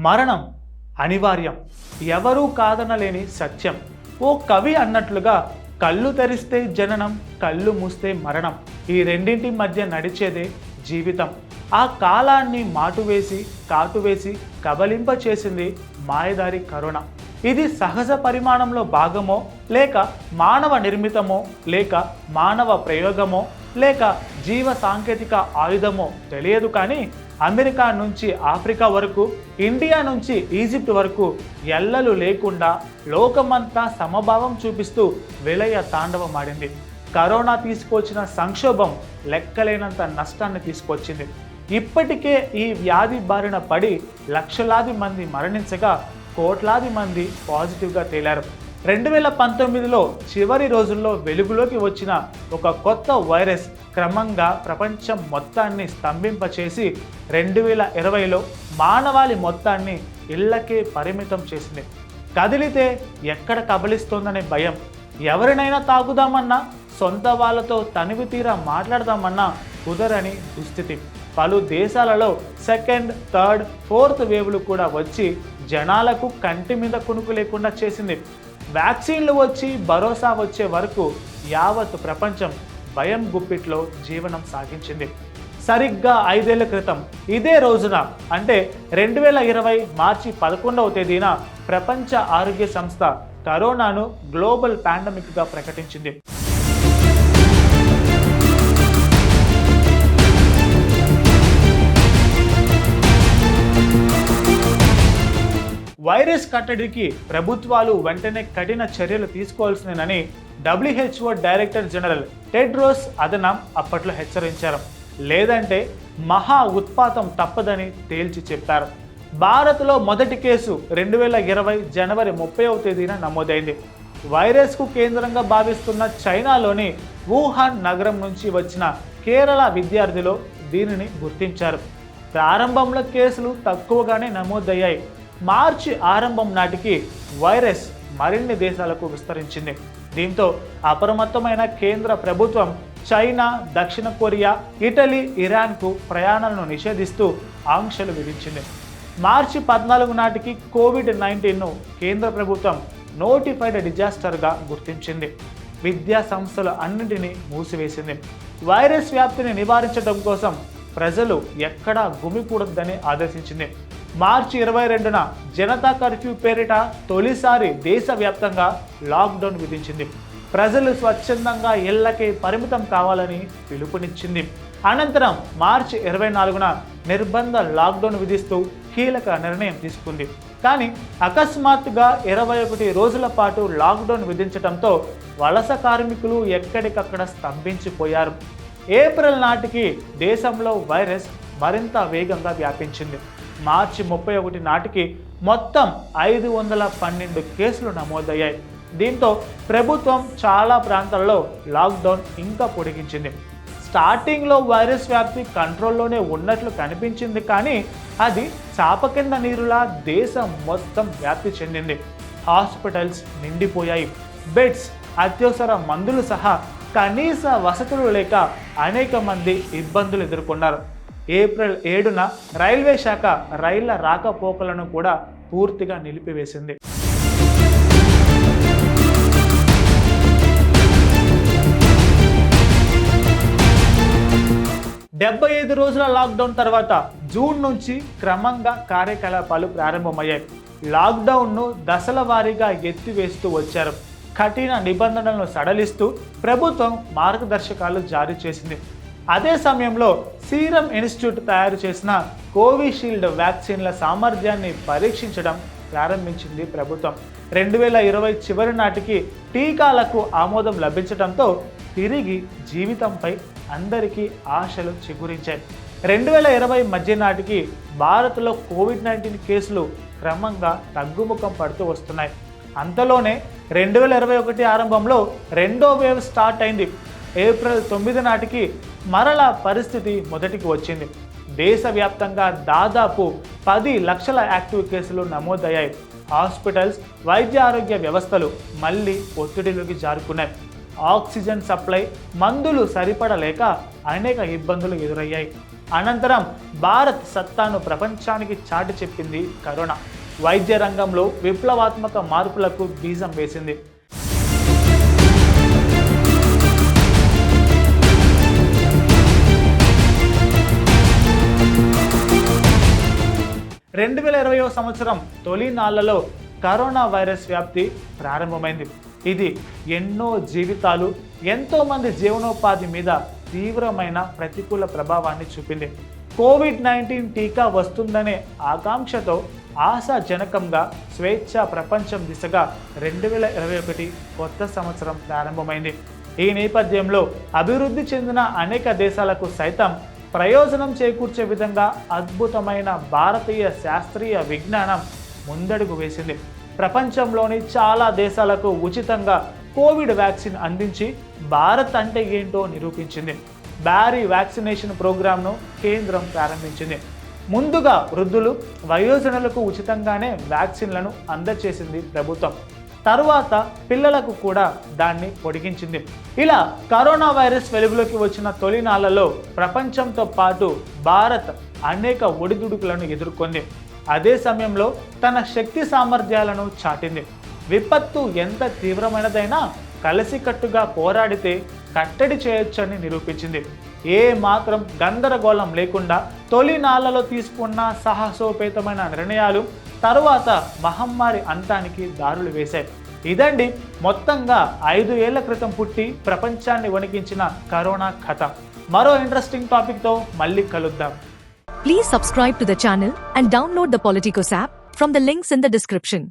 మరణం అనివార్యం, ఎవరూ కాదనలేని సత్యం. ఓ కవి అన్నట్లుగా కళ్ళు తెరిస్తే జననం, కళ్ళు మూస్తే మరణం. ఈ రెండింటి మధ్య నడిచేదే జీవితం. ఆ కాలాన్ని మాటువేసి కాటువేసి కబలింప చేసింది మాయదారి కరోనా. ఇది సహజ పరిమాణంలో భాగమో, లేక మానవ నిర్మితమో, లేక మానవ ప్రయోగమో, లేక జీవ సాంకేతిక ఆయుధమో తెలియదు. కానీ అమెరికా నుంచి ఆఫ్రికా వరకు, ఇండియా నుంచి ఈజిప్ట్ వరకు ఎల్లలు లేకుండా లోకమంతా సమభావం చూపిస్తూ విలయ తాండవమాడింది. కరోనా తీసుకొచ్చిన సంక్షోభం లెక్కలేనంత నష్టాన్ని తీసుకొచ్చింది. ఇప్పటికే ఈ వ్యాధి బారిన పడి లక్షలాది మంది మరణించగా కోట్లాది మంది పాజిటివ్గా తేలారు. 2019లో చివరి రోజుల్లో వెలుగులోకి వచ్చిన ఒక కొత్త వైరస్ క్రమంగా ప్రపంచం మొత్తాన్ని స్తంభింపచేసి 2020లో మానవాళి మొత్తాన్ని ఇళ్లకే పరిమితం చేసింది. కదిలితే ఎక్కడ కబలిస్తోందనే భయం, ఎవరినైనా తాకుదామన్నా, సొంత వాళ్ళతో తనివి తీరా మాట్లాడదామన్నా కుదరని దుస్థితి. పలు దేశాలలో సెకండ్, థర్డ్, ఫోర్త్ వేవ్లు కూడా వచ్చి జనాలకు కంటి మీద కునుకు లేకుండా చేసింది. వ్యాక్సిన్లు వచ్చి భరోసా వచ్చే వరకు యావత్ ప్రపంచం భయం గుప్పిట్లో జీవనం సాగించింది. సరిగ్గా 5 ఏళ్ల క్రితం ఇదే రోజున, అంటే 2020 మార్చి 11వ తేదీన ప్రపంచ ఆరోగ్య సంస్థ కరోనాను గ్లోబల్ పాండమిక్గా ప్రకటించింది. వైరస్ కట్టడికి ప్రభుత్వాలు వెంటనే కఠిన చర్యలు తీసుకోవాల్సిందేనని WHO డైరెక్టర్ జనరల్ టెడ్రోస్ అదనామ్ అప్పట్లో హెచ్చరించారు. లేదంటే మహా ఉత్పాతం తప్పదని తేల్చి చెప్పారు. భారత్లో మొదటి కేసు 2020 జనవరి 30వ తేదీన నమోదైంది. వైరస్కు కేంద్రంగా భావిస్తున్న చైనాలోని వుహాన్ నగరం నుంచి వచ్చిన కేరళ విద్యార్థులు దీనిని గుర్తించారు. ప్రారంభంలో కేసులు తక్కువగానే నమోదయ్యాయి. మార్చి ఆరంభం నాటికి వైరస్ మరిన్ని దేశాలకు విస్తరించింది. దీంతో అప్రమత్తమైన కేంద్ర ప్రభుత్వం చైనా, దక్షిణ కొరియా, ఇటలీ, ఇరాన్కు ప్రయాణాలను నిషేధిస్తూ ఆంక్షలు విధించింది. మార్చి 14 నాటికి కోవిడ్-19ను కేంద్ర ప్రభుత్వం నోటిఫైడ్ డిజాస్టర్గా గుర్తించింది. విద్యా సంస్థలు అన్నింటినీ మూసివేసింది. వైరస్ వ్యాప్తిని నివారించడం కోసం ప్రజలు ఎక్కడా గుమికూడొద్దని ఆదేశించింది. మార్చి 22న జనతా కర్ఫ్యూ పేరిట తొలిసారి దేశవ్యాప్తంగా లాక్డౌన్ విధించింది. ప్రజలు స్వచ్ఛందంగా ఇళ్లకే పరిమితం కావాలని పిలుపునిచ్చింది. అనంతరం మార్చి 24న నిర్బంధ లాక్డౌన్ విధిస్తూ కీలక నిర్ణయం తీసుకుంది. కానీ అకస్మాత్తుగా 21 రోజుల పాటు లాక్డౌన్ విధించడంతో వలస కార్మికులు ఎక్కడికక్కడ స్తంభించిపోయారు. ఏప్రిల్ నాటికి దేశంలో వైరస్ మరింత వేగంగా వ్యాపించింది. మార్చి 31 నాటికి మొత్తం 512 కేసులు నమోదయ్యాయి. దీంతో ప్రభుత్వం చాలా ప్రాంతాల్లో లాక్డౌన్ ఇంకా పొడిగించింది. స్టార్టింగ్లో వైరస్ వ్యాప్తి కంట్రోల్లోనే ఉన్నట్లు కనిపించింది. కానీ అది చాప కింద నీరులా దేశం మొత్తం వ్యాప్తి చెందింది. హాస్పిటల్స్ నిండిపోయాయి. బెడ్స్, అత్యవసర మందులు సహా కనీస వసతులు లేక అనేక మంది ఇబ్బందులు ఎదుర్కొన్నారు. ఏప్రిల్ 7న రైల్వే శాఖ రైళ్ల రాకపోకలను కూడా పూర్తిగా నిలిపివేసింది. 75 రోజుల లాక్డౌన్ తర్వాత జూన్ నుంచి క్రమంగా కార్యకలాపాలు ప్రారంభమయ్యాయి. లాక్డౌన్ను దశల వారీగా ఎత్తివేస్తూ వచ్చారు. కఠిన నిబంధనలను సడలిస్తూ ప్రభుత్వం మార్గదర్శకాలు జారీ చేసింది. అదే సమయంలో సీరం ఇన్స్టిట్యూట్ తయారు చేసిన కోవిషీల్డ్ వ్యాక్సిన్ల సామర్థ్యాన్ని పరీక్షించడం ప్రారంభించింది ప్రభుత్వం. 2020 చివరి నాటికి టీకాలకు ఆమోదం లభించడంతో తిరిగి జీవితంపై అందరికీ ఆశలు చిగురించాయి. 2020 మధ్య నాటికి భారత్లో కోవిడ్-19 కేసులు క్రమంగా తగ్గుముఖం పడుతూ వస్తున్నాయి. అంతలోనే 2021 ఆరంభంలో రెండో వేవ్ స్టార్ట్ అయింది. ఏప్రిల్ 9 నాటికి మరలా పరిస్థితి మొదటికి వచ్చింది. దేశవ్యాప్తంగా దాదాపు 10 లక్షల యాక్టివ్ కేసులు నమోదయ్యాయి. హాస్పిటల్స్, వైద్య ఆరోగ్య వ్యవస్థలు మళ్ళీ ఒత్తిడిలోకి జారుకున్నాయి. ఆక్సిజన్ సప్లై, మందులు సరిపడలేక అనేక ఇబ్బందులు ఎదురయ్యాయి. అనంతరం భారత్ సత్తాను ప్రపంచానికి చాటి చెప్పింది కరోనా. వైద్య రంగంలో విప్లవాత్మక మార్పులకు బీజం వేసింది. 2020వ సంవత్సరం తొలి నాళ్లలో కరోనా వైరస్ వ్యాప్తి ప్రారంభమైంది. ఇది ఎన్నో జీవితాలు, ఎంతోమంది జీవనోపాధి మీద తీవ్రమైన ప్రతికూల ప్రభావాన్ని చూపింది. కోవిడ్-19 టీకా వస్తుందనే ఆకాంక్షతో ఆశాజనకంగా స్వేచ్ఛ ప్రపంచం దిశగా 2021 కొత్త సంవత్సరం ప్రారంభమైంది. ఈ నేపథ్యంలో అభివృద్ధి చెందిన అనేక దేశాలకు సైతం ప్రయోజనం చేకూర్చే విధంగా అద్భుతమైన భారతీయ శాస్త్రీయ విజ్ఞానం ముందడుగు వేసింది. ప్రపంచంలోని చాలా దేశాలకు ఉచితంగా కోవిడ్ వ్యాక్సిన్ అందించి భారత్ అంటే ఏంటో నిరూపించింది. భారీ వ్యాక్సినేషన్ ప్రోగ్రాంను కేంద్రం ప్రారంభించింది. ముందుగా వృద్ధులు, వయోజనులకు ఉచితంగానే వ్యాక్సిన్లను అందజేసింది ప్రభుత్వం. తరువాత పిల్లలకు కూడా దాన్ని పొడిగించింది. ఇలా కరోనా వైరస్ వెలుగులోకి వచ్చిన తొలి నాళ్లలో ప్రపంచంతో పాటు భారత్ అనేక ఒడిదుడుకులను ఎదుర్కొంది. అదే సమయంలో తన శక్తి సామర్థ్యాలను చాటింది. విపత్తు ఎంత తీవ్రమైనదైనా కలిసికట్టుగా పోరాడితే కట్టడి చేయొచ్చని నిరూపించింది. ఏ మాత్రం గందరగోళం లేకుండా తొలి నాళ్లలో తీసుకున్న సాహసోపేతమైన నిర్ణయాలు తరువాత మహమ్మారి అంతానికి దారులు వేశాయి. ఇదండి మొత్తంగా 5 ఏళ్ల క్రితం పుట్టి ప్రపంచాన్ని వణికించిన కరోనా కథ. మరో ఇంట్రెస్టింగ్ టాపిక్తో మళ్ళీ కలుద్దాం. Please subscribe to the channel and download the Politicos app from the links in the description.